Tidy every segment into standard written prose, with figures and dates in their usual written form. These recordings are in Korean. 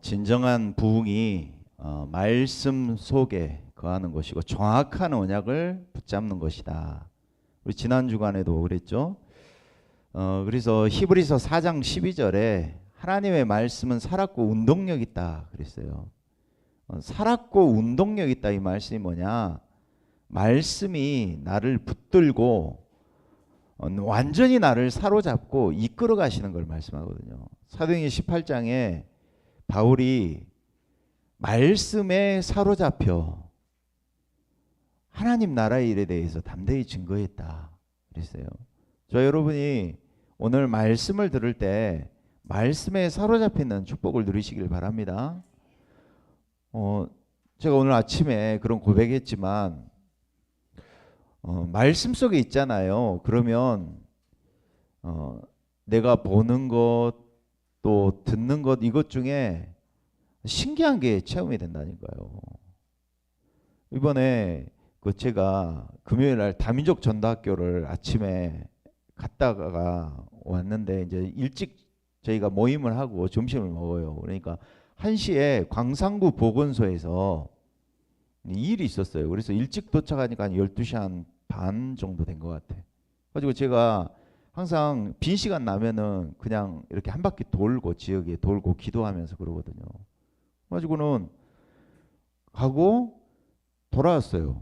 진정한 부흥이 말씀 속에 거하는 것이고 정확한 언약을 붙잡는 것이다. 우리 지난 주간에도 그랬죠. 그래서 히브리서 4장 12절에 하나님의 말씀은 살았고 운동력 있다 그랬어요. 살았고 운동력 있다, 이 말씀이 뭐냐? 말씀이 나를 붙들고 완전히 나를 사로잡고 이끌어 가시는 걸 말씀하거든요. 사도행전 18장에 바울이 말씀에 사로잡혀 하나님 나라의 일에 대해서 담대히 증거했다 그랬어요. 저 여러분이 오늘 말씀을 들을 때 말씀에 사로잡혀 있는 축복을 누리시길 바랍니다. 제가 오늘 아침에 그런 고백했지만 말씀 속에 있잖아요. 그러면 내가 보는 것 또 듣는 것 이것 중에 신기한 게 체험이 된다니까요. 이번에 제가 금요일 날 다민족 전도학교를 아침에 갔다가 왔는데 이제 일찍 저희가 모임을 하고 점심을 먹어요. 그러니까 1시에 광산구 보건소에서 일이 있었어요. 그래서 일찍 도착하니까 한 12시 한 반 정도 된 것 같아. 가지고 제가 항상 빈 시간 나면은 그냥 이렇게 한 바퀴 돌고 지역에 돌고 기도하면서 그러거든요. 가지고는 가고 돌아왔어요.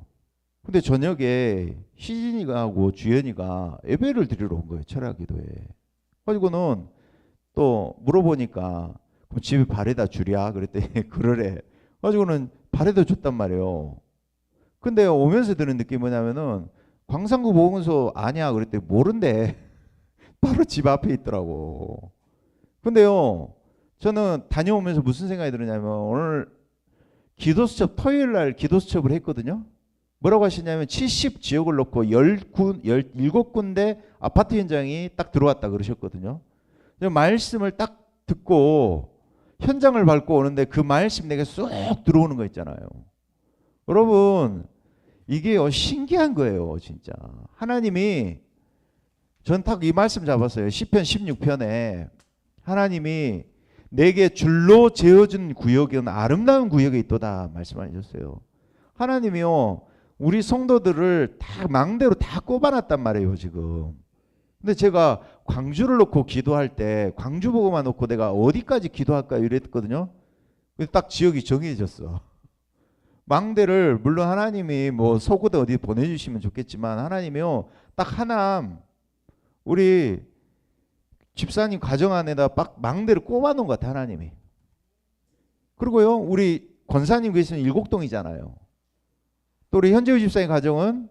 근데 저녁에 희진이가 하고 주연이가 예배를 드리러 온 거예요. 철야기도에. 가지고는 또 물어보니까 그럼 집에 바래다 주랴 그랬더니 그러래. 가지고는 바래다 줬단 말이에요. 근데 오면서 드는 느낌이 뭐냐면은 광산구 보건소 아냐 그랬더니 모른대. 바로 집 앞에 있더라고. 근데요, 저는 다녀오면서 무슨 생각이 들었냐면 오늘 기도수첩 토요일 날 기도수첩을 했거든요. 뭐라고 하시냐면 70 지역을 놓고 17군데 아파트 현장이 딱 들어왔다 그러셨거든요. 말씀을 딱 듣고 현장을 밟고 오는데 그 말씀 내게 쏙 들어오는 거 있잖아요. 여러분 이게 신기한 거예요. 진짜 하나님이 전 딱 이 말씀 잡았어요. 시편 16편에 하나님이 내게 줄로 재어준 구역은 아름다운 구역에 있도다 말씀하셨어요. 하나님이요 우리 성도들을 다 망대로 다 꼽아놨단 말이에요 지금. 근데 제가 광주를 놓고 기도할 때 광주 보고만 놓고 내가 어디까지 기도할까 이랬거든요. 근데 딱 지역이 정해졌어. 망대를 물론 하나님이 뭐 속옷에 어디 보내주시면 좋겠지만 하나님이요 딱 하남 우리 집사님 가정 안에다 막 망대를 꼽아놓은 것 같아 하나님이. 그리고요 우리 권사님 계시는 일곡동이잖아요. 또 우리 현재우 집사님 가정은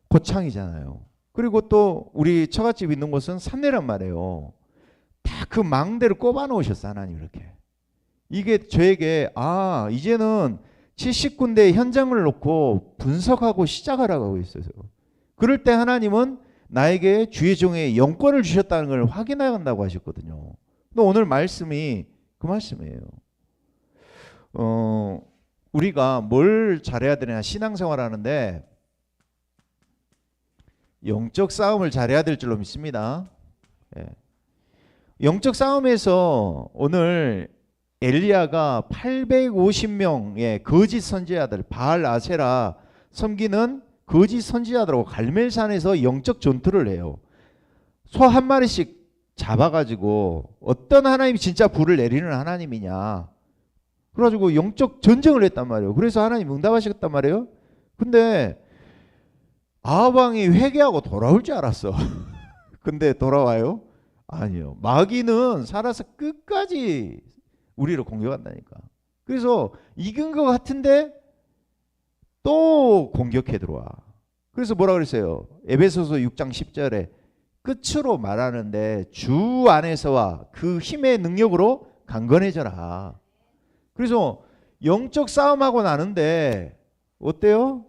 고창이잖아요. 그리고 또 우리 처갓집 있는 곳은 산내란 말이에요. 다 그 망대를 꼽아 놓으셨어 하나님 이렇게. 이게 저에게 이제는 70군데 현장을 놓고 분석하고 시작하라고 하고 있어요. 그럴 때 하나님은 나에게 주의 종의 영권을 주셨다는 걸 확인해야 한다고 하셨거든요. 근데 오늘 말씀이 그 말씀이에요. 우리가 뭘 잘해야 되냐 신앙생활 하는데 영적 싸움을 잘해야 될 줄로 믿습니다. 영적 싸움에서 오늘 엘리야가 850명의 거짓 선지자들 바알 아세라 섬기는 거짓 선지자들하고 갈멜산에서 영적 전투를 해요. 소 한 마리씩 잡아가지고 어떤 하나님이 진짜 불을 내리는 하나님이냐 그래가지고 영적 전쟁을 했단 말이에요. 그래서 하나님 응답하셨단 말이에요. 근데 아합 왕이 회개하고 돌아올 줄 알았어. 근데 돌아와요? 아니요. 마귀는 살아서 끝까지 우리를 공격한다니까. 그래서 이긴 것 같은데 또 공격해 들어와. 그래서 뭐라 그랬어요? 에베소서 6장 10절에 끝으로 말하는데 주 안에서와 그 힘의 능력으로 강건해져라. 그래서 영적 싸움하고 나는데 어때요?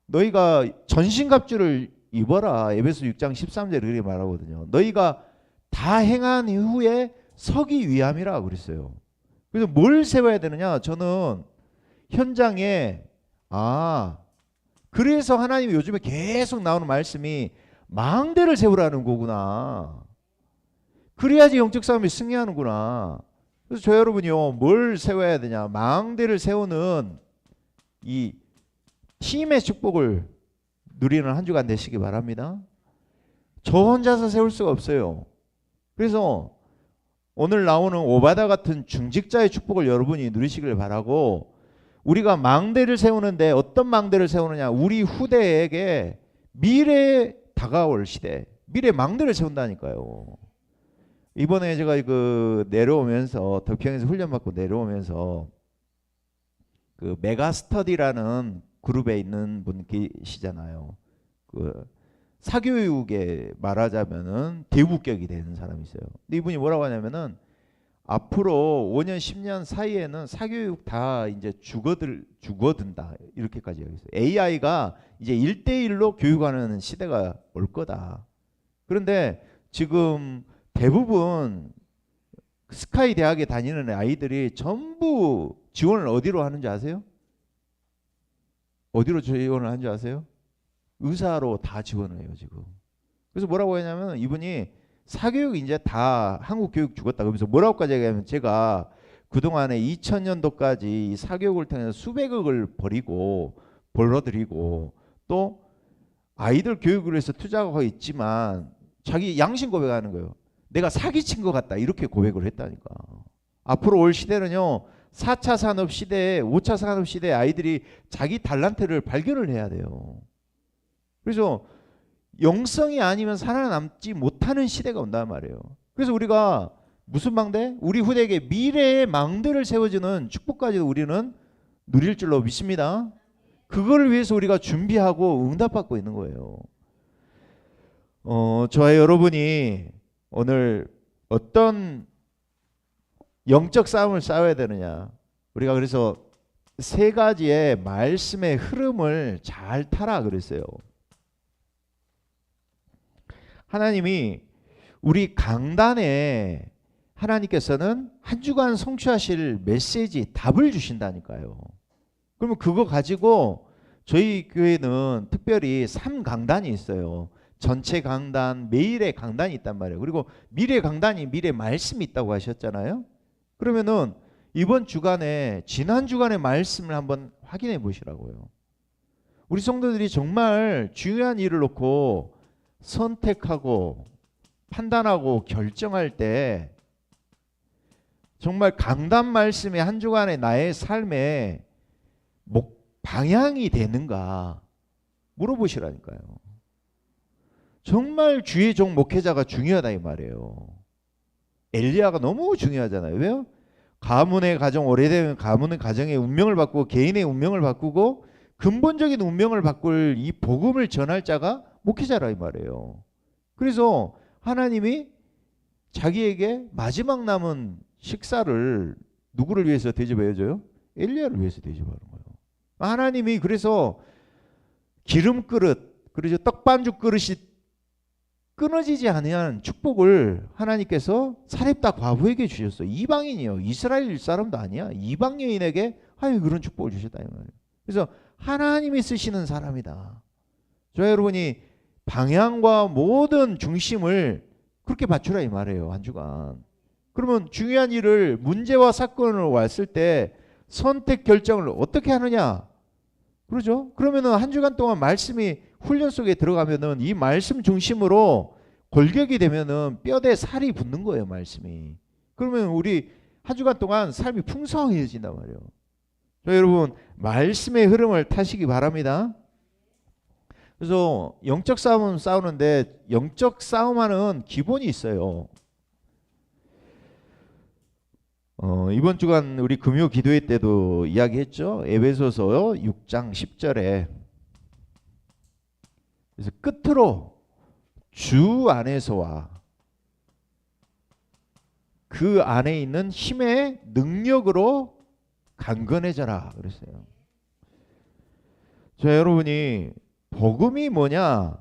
너희가 전신갑주를 입어라. 에베소 6장 13절에 그렇게 말하거든요. 너희가 다 행한 이후에 서기 위함이라 그랬어요. 그래서 뭘 세워야 되느냐? 저는 현장에 그래서 하나님이 요즘에 계속 나오는 말씀이 망대를 세우라는 거구나. 그래야지 영적 싸움에 승리하는구나. 그래서 저 여러분이요, 뭘 세워야 되냐? 망대를 세우는 이 팀의 축복을 누리는 한 주간 되시기 바랍니다. 저 혼자서 세울 수가 없어요. 그래서 오늘 나오는 오바다 같은 중직자의 축복을 여러분이 누리시길 바라고, 우리가 망대를 세우는데 어떤 망대를 세우느냐? 우리 후대에게 미래에 다가올 시대, 미래 망대를 세운다니까요. 이번에 제가 그 내려오면서 덕평에서 훈련받고 내려오면서 그 메가스터디라는 그룹에 있는 분 계시잖아요. 그 사교육에 말하자면은 대부격이 되는 사람이 있어요. 근데 이분이 뭐라고 하냐면은 앞으로 5년 10년 사이에는 사교육 다 이제 죽어든다 이렇게까지 얘기했어요. AI가 이제 1대1로 교육하는 시대가 올 거다. 그런데 지금 대부분 스카이 대학에 다니는 아이들이 전부 지원을 어디로 하는지 아세요? 어디로 지원을 하는지 아세요? 의사로 다 지원을 해요 지금. 그래서 뭐라고 했냐면 이분이 사교육 이제 다 한국 교육 죽었다. 그러면서 뭐라고까지 얘기하면, 제가 그동안에 2000년도까지 사교육을 통해서 수백억을 벌어들이고 또 아이들 교육을 위해서 투자하고 있지만 자기 양심 고백하는 거예요. 내가 사기친 것 같다 이렇게 고백을 했다니까. 앞으로 올 시대는요, 4차 산업 시대에 5차 산업 시대에 아이들이 자기 달란트를 발견을 해야 돼요. 그래서 영성이 아니면 살아남지 못하는 시대가 온단 말이에요. 그래서 우리가 무슨 망대? 우리 후대에게 미래의 망대를 세워주는 축복까지 우리는 누릴 줄로 믿습니다. 그걸 위해서 우리가 준비하고 응답받고 있는 거예요. 저와 여러분이 오늘 어떤 영적 싸움을 싸워야 되느냐? 우리가 그래서 세 가지의 말씀의 흐름을 잘 타라 그랬어요. 하나님이 우리 강단에 하나님께서는 한 주간 성취하실 메시지 답을 주신다니까요. 그러면 그거 가지고 저희 교회는 특별히 3강단이 있어요. 전체 강단, 매일의 강단이 있단 말이에요. 그리고 미래 강단이 미래 말씀이 있다고 하셨잖아요. 그러면은 이번 주간에 지난 주간의 말씀을 한번 확인해 보시라고요. 우리 성도들이 정말 중요한 일을 놓고 선택하고 판단하고 결정할 때 정말 강단 말씀이 한 주간의 나의 삶의 방향이 되는가 물어보시라니까요. 정말 주의 종 목회자가 중요하다 이 말이에요. 엘리야가 너무 중요하잖아요. 왜요? 가문의 가정, 오래되면 가문의 가정의 운명을 바꾸고 개인의 운명을 바꾸고 근본적인 운명을 바꿀 이 복음을 전할 자가 목회자라 이 말이에요. 그래서 하나님이 자기에게 마지막 남은 식사를 누구를 위해서 대접해 줘요? 엘리야를 위해서 대접하는 거예요. 하나님이 그래서 기름 그릇, 그리고 떡반죽 그릇이 끊어지지 않은 축복을 하나님께서 사렙다 과부에게 주셨어요. 이방인이요. 이스라엘 사람도 아니야. 이방 여인에게 하나님이 그런 축복을 주셨다 이 말이에요. 그래서 하나님이 쓰시는 사람이다. 저 여러분이 방향과 모든 중심을 그렇게 맞추라 이 말이에요. 한 주간. 그러면 중요한 일을 문제와 사건을 왔을 때 선택 결정을 어떻게 하느냐? 그러죠? 그러면은 한 주간 동안 말씀이 훈련 속에 들어가면은 이 말씀 중심으로 골격이 되면은 뼈대 살이 붙는 거예요, 말씀이. 그러면 우리 한 주간 동안 삶이 풍성해진단 말이에요. 여러분, 말씀의 흐름을 타시기 바랍니다. 그래서 영적 싸움은 싸우는데 영적 싸움하는 기본이 있어요. 이번 주간 우리 금요 기도회 때도 이야기했죠. 에베소서 6장 10절에 그래서 끝으로 주 안에서와 그 안에 있는 힘의 능력으로 강건해져라 그랬어요. 자, 여러분이 복음이 뭐냐?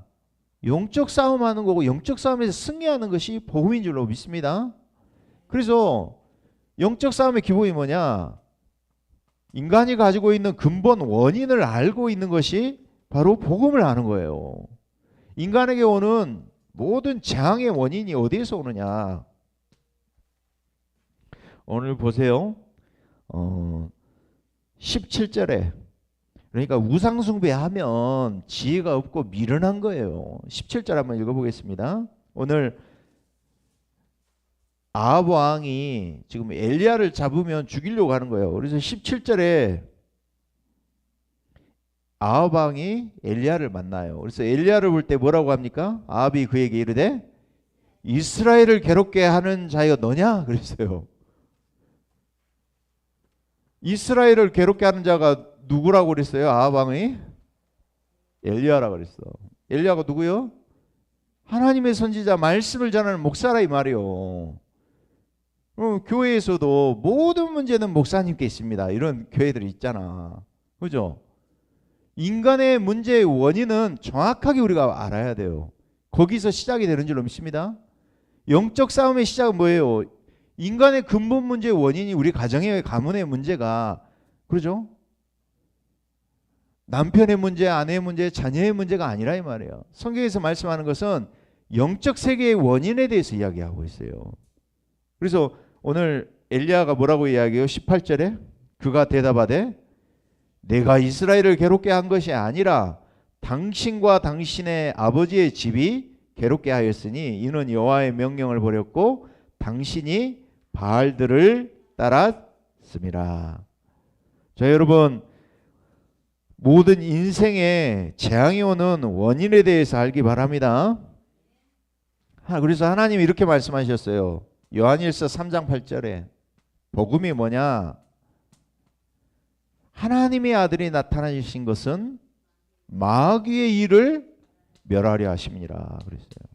영적 싸움하는 거고 영적 싸움에서 승리하는 것이 복음인 줄로 믿습니다. 그래서 영적 싸움의 기본이 뭐냐? 인간이 가지고 있는 근본 원인을 알고 있는 것이 바로 복음을 아는 거예요. 인간에게 오는 모든 재앙의 원인이 어디에서 오느냐? 오늘 보세요. 17절에 그러니까 우상숭배하면 지혜가 없고 미련한 거예요. 17절 한번 읽어보겠습니다. 오늘 아합 왕이 지금 엘리야를 잡으면 죽이려고 하는 거예요. 그래서 17절에 아합 왕이 엘리야를 만나요. 그래서 엘리야를 볼 때 뭐라고 합니까? 아합이 그에게 이르되 이스라엘을 괴롭게 하는 자가 너냐? 그랬어요. 이스라엘을 괴롭게 하는 자가 누구라고 그랬어요? 아합 왕이? 엘리야라고 그랬어. 엘리야가 누구요? 하나님의 선지자, 말씀을 전하는 목사라 이 말이요. 교회에서도 모든 문제는 목사님께 있습니다. 이런 교회들이 있잖아. 그죠? 인간의 문제의 원인은 정확하게 우리가 알아야 돼요. 거기서 시작이 되는 줄 믿습니다. 영적 싸움의 시작은 뭐예요? 인간의 근본 문제의 원인이 우리 가정의 가문의 문제가, 그러죠? 남편의 문제, 아내의 문제, 자녀의 문제가 아니라 이 말이에요. 성경에서 말씀하는 것은 영적 세계의 원인에 대해서 이야기하고 있어요. 그래서 오늘 엘리야가 뭐라고 이야기해요? 18절에 그가 대답하되 내가 이스라엘을 괴롭게 한 것이 아니라 당신과 당신의 아버지의 집이 괴롭게 하였으니 이는 여호와의 명령을 버렸고 당신이 바알들을 따랐습니다. 자, 여러분, 모든 인생에 재앙이 오는 원인에 대해서 알기 바랍니다. 그래서 하나님이 이렇게 말씀하셨어요. 요한일서 3장 8절에 복음이 뭐냐? 하나님의 아들이 나타나신 것은 마귀의 일을 멸하려 하심이니라 그랬어요.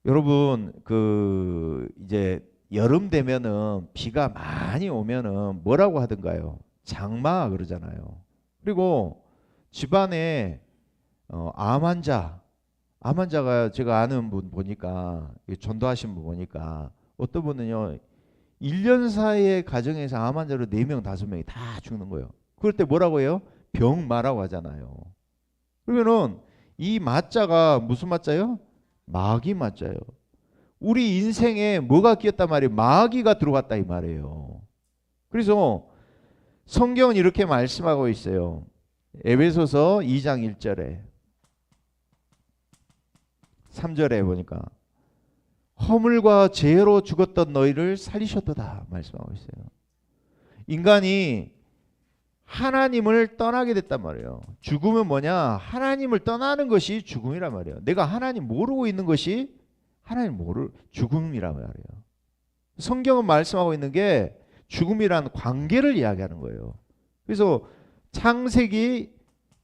여러분, 이제 여름 되면은 비가 많이 오면은 뭐라고 하던가요? 장마 그러잖아요. 그리고 집안에 암 환자가 제가 아는 분 보니까, 전도하신 분 보니까 어떤 분은요 1년 사이에 가정에서 암 환자로 4명 5명이 다 죽는 거예요. 그럴 때 뭐라고 해요? 병마라고 하잖아요. 그러면은 이 마자가 무슨 마자예요? 마귀 마자예요. 우리 인생에 뭐가 끼었단 말이에요? 마귀가 들어갔다 이 말이에요. 그래서 성경은 이렇게 말씀하고 있어요. 에베소서 2장 1절에 3절에 보니까 허물과 죄로 죽었던 너희를 살리셨도다 말씀하고 있어요. 인간이 하나님을 떠나게 됐단 말이에요. 죽음은 뭐냐? 하나님을 떠나는 것이 죽음이란 말이에요. 내가 하나님 모르고 있는 것이 하나님 모를 죽음이란 말이에요. 성경은 말씀하고 있는 게 죽음이란 관계를 이야기하는 거예요. 그래서 창세기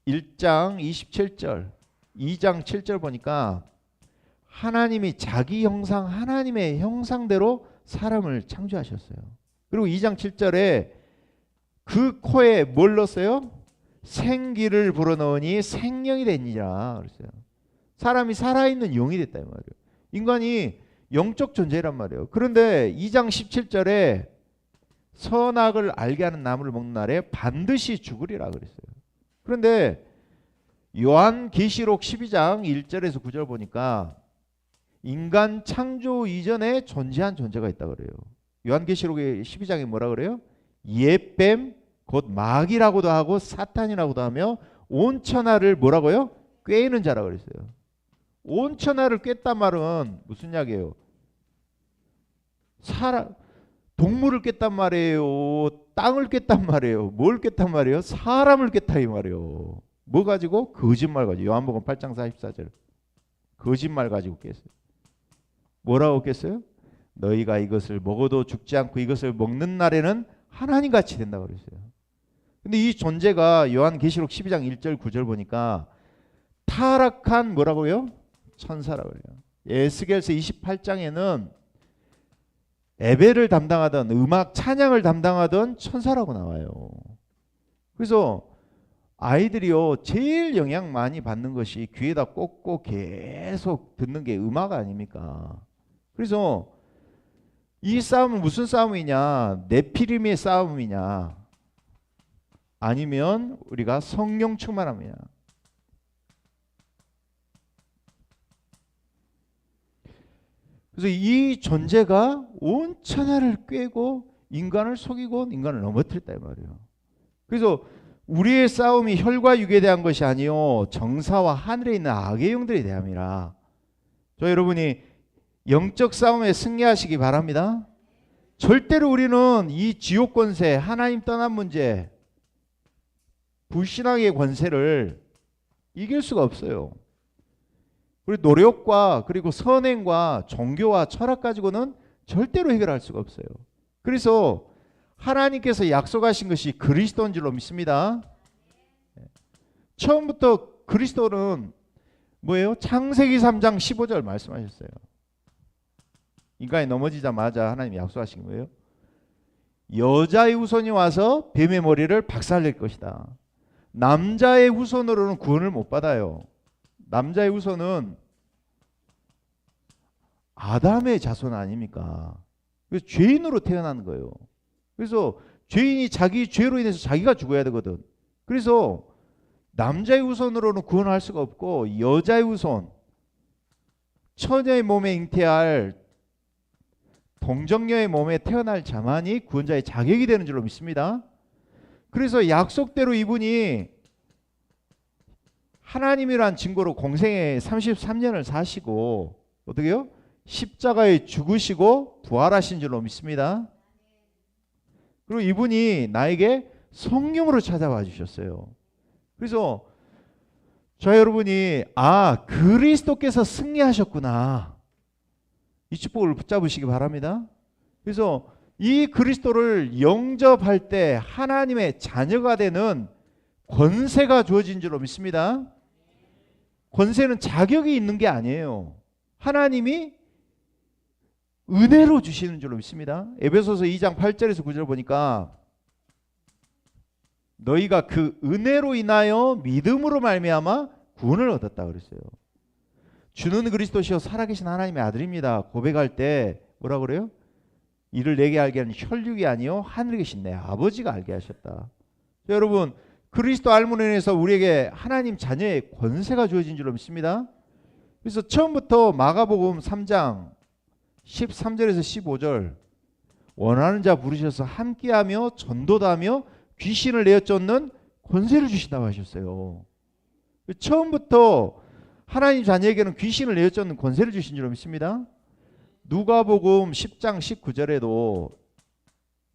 1장 27절 2장 7절 보니까 하나님이 자기 형상, 하나님의 형상대로 사람을 창조하셨어요. 그리고 2장 7절에 그 코에 뭘 넣었어요? 생기를 불어넣으니 생명이 되니라 그랬어요. 사람이 살아있는 영이 됐다 이 말이에요. 인간이 영적 존재란 말이에요. 그런데 2장 17절에 선악을 알게 하는 나무를 먹는 날에 반드시 죽으리라 그랬어요. 그런데 요한계시록 12장 1절에서 9절 보니까 인간 창조 이전에 존재한 존재가 있다 그래요. 요한계시록 12장에 뭐라 그래요? 옛뱀 곧 마귀라고도 하고 사탄이라고도 하며 온 천하를 뭐라고요? 꿰는 자라 그랬어요. 온 천하를 꿰단 말은 무슨 이야기예요? 동물을 깼단 말이에요. 땅을 깼단 말이에요. 뭘 깼단 말이에요? 사람을 깼다 이 말이에요. 뭐 가지고? 거짓말 가지고. 요한복음 8장 44절. 거짓말 가지고 깼어요. 뭐라고 깼어요? 너희가 이것을 먹어도 죽지 않고 이것을 먹는 날에는 하나님같이 된다 그랬어요. 근데 이 존재가 요한계시록 12장 1절 9절 보니까 타락한 뭐라고요? 천사라고 그래요. 에스겔서 28장에는 예배를 담당하던 음악 찬양을 담당하던 천사라고 나와요. 그래서 아이들이요 제일 영향 많이 받는 것이 귀에다 꽂고 계속 듣는 게 음악 아닙니까? 그래서 이 싸움은 무슨 싸움이냐? 네피림의 싸움이냐? 아니면 우리가 성령 충만함이냐? 그래서 이 존재가 온 천하를 꿰고 인간을 속이고 인간을 넘어뜨렸다 이 말이에요. 그래서 우리의 싸움이 혈과 육에 대한 것이 아니요 정사와 하늘에 있는 악의 영들에 대함이라. 저 여러분이 영적 싸움에 승리하시기 바랍니다. 절대로 우리는 이 지옥 권세, 하나님 떠난 문제, 불신앙의 권세를 이길 수가 없어요. 그리고 노력과 그리고 선행과 종교와 철학 가지고는 절대로 해결할 수가 없어요. 그래서 하나님께서 약속하신 것이 그리스도인 줄로 믿습니다. 처음부터 그리스도는 뭐예요? 창세기 3장 15절 말씀하셨어요. 인간이 넘어지자마자 하나님이 약속하신 거예요. 여자의 후손이 와서 뱀의 머리를 박살낼 것이다. 남자의 후손으로는 구원을 못 받아요. 남자의 후손은 아담의 자손 아닙니까? 그래서 죄인으로 태어난 거예요. 그래서 죄인이 자기 죄로 인해서 자기가 죽어야 되거든. 그래서 남자의 후손으로는 구원할 수가 없고 여자의 후손, 처녀의 몸에 잉태할 동정녀의 몸에 태어날 자만이 구원자의 자격이 되는 줄로 믿습니다. 그래서 약속대로 이분이 하나님이란 증거로 공생에 33년을 사시고 어떻게요? 십자가에 죽으시고 부활하신 줄로 믿습니다. 그리고 이분이 나에게 성령으로 찾아와 주셨어요. 그래서 저 여러분이 그리스도께서 승리하셨구나. 이 축복을 붙잡으시기 바랍니다. 그래서 이 그리스도를 영접할 때 하나님의 자녀가 되는 권세가 주어진 줄로 믿습니다. 권세는 자격이 있는 게 아니에요. 하나님이 은혜로 주시는 줄로 믿습니다. 에베소서 2장 8절에서 9절 보니까 너희가 그 은혜로 인하여 믿음으로 말미암아 구원을 얻었다 그랬어요. 주는 그리스도시요 살아계신 하나님의 아들입니다. 고백할 때 뭐라 그래요? 이를 내게 알게 하는 혈육이 아니요 하늘에 계신 내 아버지가 알게 하셨다. 여러분 그리스도 알므로 인해서 우리에게 하나님 자녀의 권세가 주어진 줄로 믿습니다. 그래서 처음부터 마가복음 3장 13절에서 15절 원하는 자 부르셔서 함께하며 전도하며 귀신을 내어 쫓는 권세를 주신다고 하셨어요. 처음부터 하나님 자녀에게는 귀신을 내어 쫓는 권세를 주신 줄로 믿습니다. 누가복음 10장 19절에도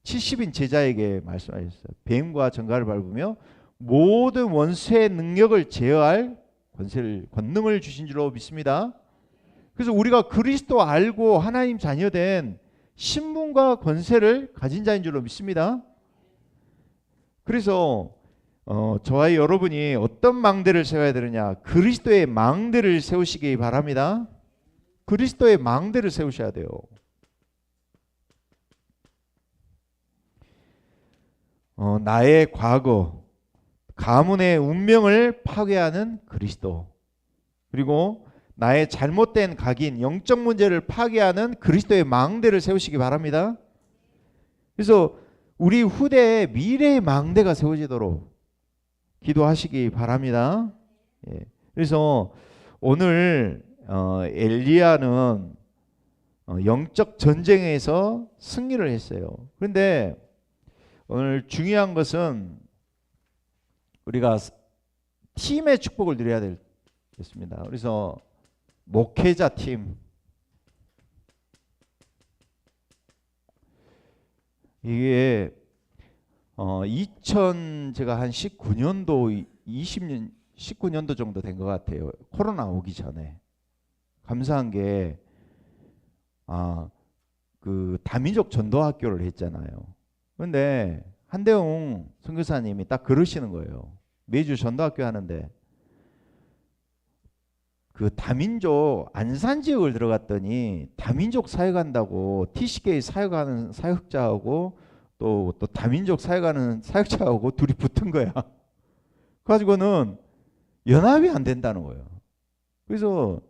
70인 제자에게 말씀하셨어요. 뱀과 정갈을 밟으며 모든 원수의 능력을 제어할 권능을 주신 줄로 믿습니다. 그래서 우리가 그리스도 알고 하나님 자녀된 신분과 권세를 가진 자인 줄로 믿습니다. 그래서 저와 여러분이 어떤 망대를 세워야 되느냐? 그리스도의 망대를 세우시기 바랍니다. 그리스도의 망대를 세우셔야 돼요. 나의 과거, 가문의 운명을 파괴하는 그리스도, 그리고 나의 잘못된 각인, 영적 문제를 파괴하는 그리스도의 망대를 세우시기 바랍니다. 그래서 우리 후대에 미래의 망대가 세워지도록 기도하시기 바랍니다. 예. 그래서 오늘 엘리야는 영적 전쟁에서 승리를 했어요. 그런데 오늘 중요한 것은 우리가 팀의 축복을 누려야 되겠습니다. 그래서 목회자 팀, 이게 제가 한 19년도 19년도 정도 된 것 같아요. 코로나 오기 전에. 감사한 게 그 다민족 전도학교를 했잖아요. 그런데 한대웅 선교사님이 딱 그러시는 거예요. 매주 전도학교 하는데 그 다민족 안산 지역을 들어갔더니 다민족 사역한다고 TCK 사역하는 사역자하고 또 다민족 사역하는 사역자하고 둘이 붙은 거야. 그래가지고는 연합이 안 된다는 거예요. 그래서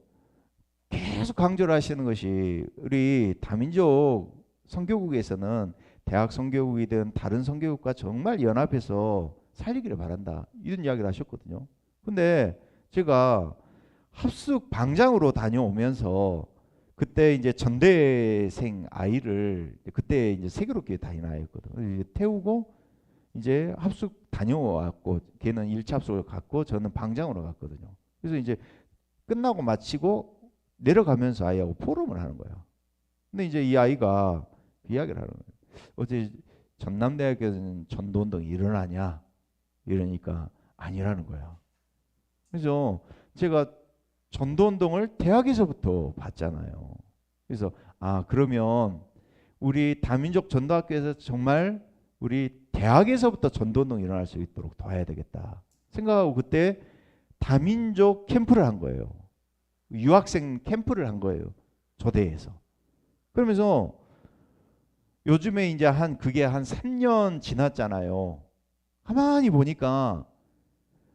계속 강조를 하시는 것이 우리 다민족 선교국에서는 대학 선교국이든 다른 선교국과 정말 연합해서 살리기를 바란다. 이런 이야기를 하셨거든요. 근데 제가 합숙 방장으로 다녀오면서 그때 이제 전대생 아이를 그때 이제 세계로교회 다니는 아이였거든. 이제 태우고 이제 합숙 다녀왔고 걔는 1차 합숙을 갔고 저는 방장으로 갔거든요. 그래서 이제 끝나고 마치고 내려가면서 아이하고 포럼을 하는 거야. 근데 이제 이 아이가 그 이야기를 하는 거예요. 어제 전남대학교에서는 전도운동이 일어나냐 이러니까 아니라는 거야. 그래서 제가 전도운동을 대학에서부터 봤잖아요. 그래서 그러면 우리 다민족 전도학교에서 정말 우리 대학에서부터 전도운동이 일어날 수 있도록 도와야 되겠다 생각하고 그때 다민족 캠프를 한 거예요. 유학생 캠프를 한 거예요. 조대에서. 그러면서 요즘에 이제 그게 한 3년 지났잖아요. 가만히 보니까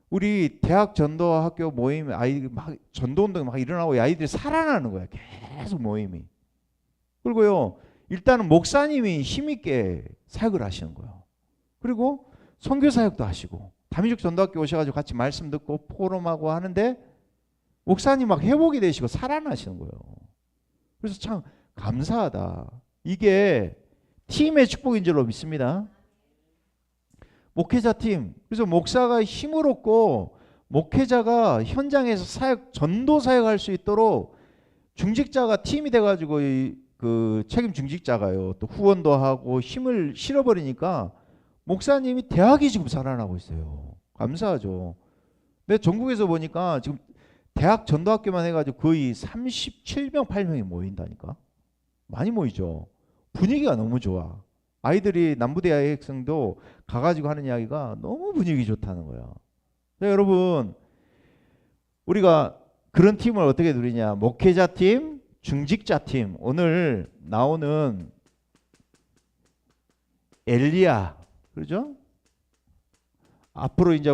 우리 대학 전도학교 모임 아이들 막 전도운동이 막 일어나고 아이들이 살아나는 거야. 계속 모임이. 그리고요. 일단은 목사님이 힘있게 사역을 하시는 거예요. 그리고 선교 사역도 하시고 다민족 전도학교 오셔가지고 같이 말씀 듣고 포럼하고 하는데 목사님 막 회복이 되시고 살아나시는 거예요. 그래서 참 감사하다. 이게 팀의 축복인 줄로 믿습니다. 목회자 팀. 그래서 목사가 힘을 얻고 목회자가 현장에서 사역, 전도 사역할 수 있도록 중직자가 팀이 돼가지고 그 책임 중직자가요. 또 후원도 하고 힘을 실어버리니까 목사님이 대학이 지금 살아나고 있어요. 감사하죠. 근데 전국에서 보니까 지금 대학 전도학교만 해가지고 거의 37명, 8명이 모인다니까. 많이 모이죠. 분위기가 너무 좋아. 아이들이 남부대학 학생도 가가지고 하는 이야기가 너무 분위기 좋다는 거야. 자, 여러분 우리가 그런 팀을 어떻게 누리냐. 목회자 팀, 중직자 팀. 오늘 나오는 엘리야. 그렇죠? 앞으로 이제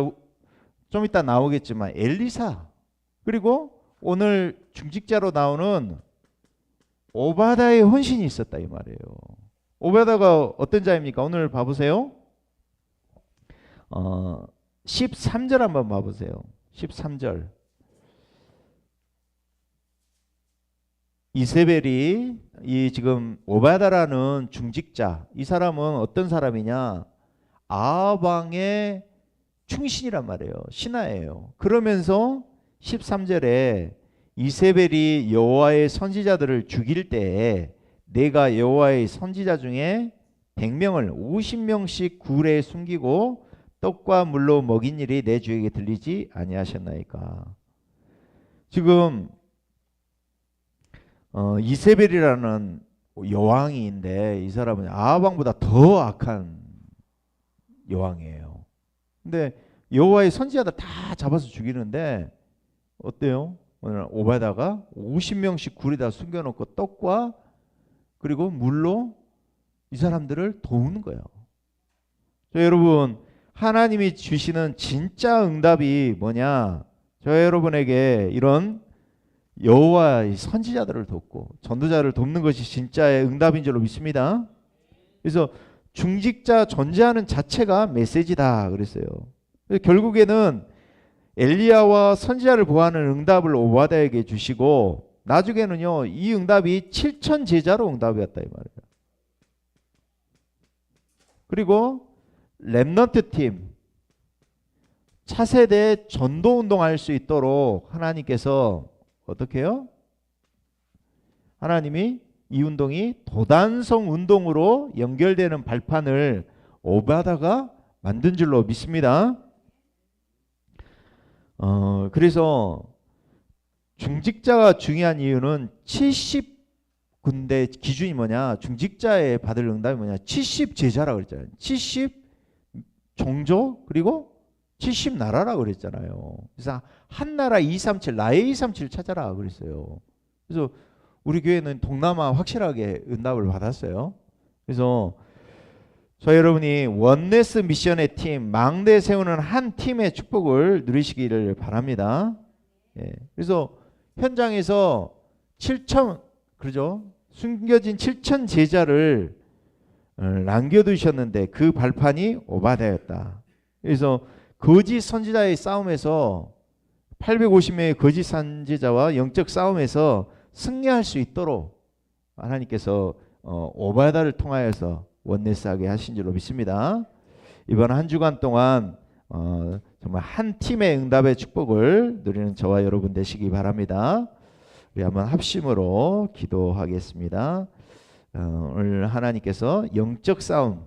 좀 이따 나오겠지만 엘리사. 그리고 오늘 중직자로 나오는 오바다의 헌신이 있었다 이 말이에요. 오바다가 어떤 자입니까? 오늘 봐보세요. 13절 한번 봐보세요. 13절. 이세벨이 이 지금 오바다라는 중직자, 이 사람은 어떤 사람이냐? 아합왕의 충신이란 말이에요. 신하예요. 그러면서 13절에 이세벨이 여호와의 선지자들을 죽일 때에 내가 여호와의 선지자 중에 100명을 50명씩 굴에 숨기고 떡과 물로 먹인 일이 내 주에게 들리지 아니하셨나이까. 지금 이세벨이라는 여왕인데 이 사람은 아합왕보다 더 악한 여왕이에요. 근데 여호와의 선지자들 다 잡아서 죽이는데 어때요? 오늘 오바다가 50명씩 굴에다 숨겨놓고 떡과 그리고 물로 이 사람들을 도우는 거예요. 저 여러분 하나님이 주시는 진짜 응답이 뭐냐? 저 여러분에게 이런 여호와의 선지자들을 돕고 전도자를 돕는 것이 진짜의 응답인 줄로 믿습니다. 그래서 중직자 존재하는 자체가 메시지다 그랬어요. 결국에는 엘리야와 선지자를 보호하는 응답을 오바다에게 주시고 나중에는요 이 응답이 7천 제자로 응답이었다 이 말이에요. 그리고 렘넌트 팀 차세대 전도 운동할 수 있도록 하나님께서 어떻게 해요? 하나님이 이 운동이 도단성 운동으로 연결되는 발판을 오바다가 만든 줄로 믿습니다. 그래서 중직자가 중요한 이유는 70군데 기준이 뭐냐? 중직자에 받을 응답이 뭐냐? 70 제자라고 그랬잖아요. 70 종족 그리고 70 나라라고 그랬잖아요. 그래서 한 나라 237 나의 237 찾아라 그랬어요. 그래서 우리 교회는 동남아 확실하게 응답을 받았어요. 그래서 저 여러분이 원네스 미션의 팀 망대 세우는 한 팀의 축복을 누리시기를 바랍니다. 예. 그래서 현장에서 7천 그러죠? 숨겨진 7천 제자를 남겨두셨는데 그 발판이 오바다였다. 그래서 거짓 선지자의 싸움에서 850명의 거짓 선지자와 영적 싸움에서 승리할 수 있도록 하나님께서 오바다를 통하여서 원내스하게 하신 줄로 믿습니다. 이번 한 주간 동안 정말 한 팀의 응답의 축복을 누리는 저와 여러분 되시기 바랍니다. 우리 한번 합심으로 기도하겠습니다. 오늘 하나님께서 영적 싸움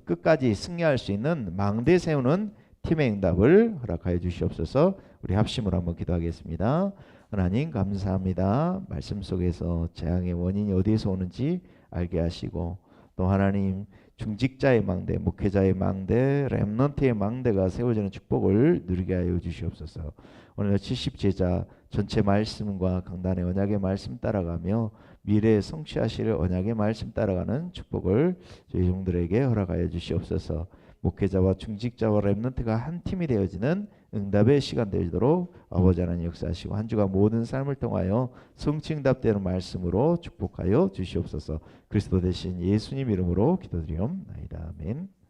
끝까지 승리할 수 있는 망대 세우는 팀의 응답을 허락하여 주시옵소서. 우리 합심으로 한번 기도하겠습니다. 하나님 감사합니다. 말씀 속에서 재앙의 원인이 어디에서 오는지 알게 하시고 또 하나님 중직자의 망대, 목회자의 망대, 렘넌트의 망대가 세워지는 축복을 누리게 하여 주시옵소서. 오늘 70제자 전체 말씀과 강단의 언약의 말씀 따라가며 미래에 성취하실 언약의 말씀 따라가는 축복을 저희 종들에게 허락하여 주시옵소서. 목회자와 중직자와 렘넌트가 한 팀이 되어지는 응답의 시간 되도록 아버지 하나님 역사하시고 한 주간 모든 삶을 통하여 성취응답되는 말씀으로 축복하여 주시옵소서. 그리스도 대신 예수님 이름으로 기도드리옵나이다. 아멘.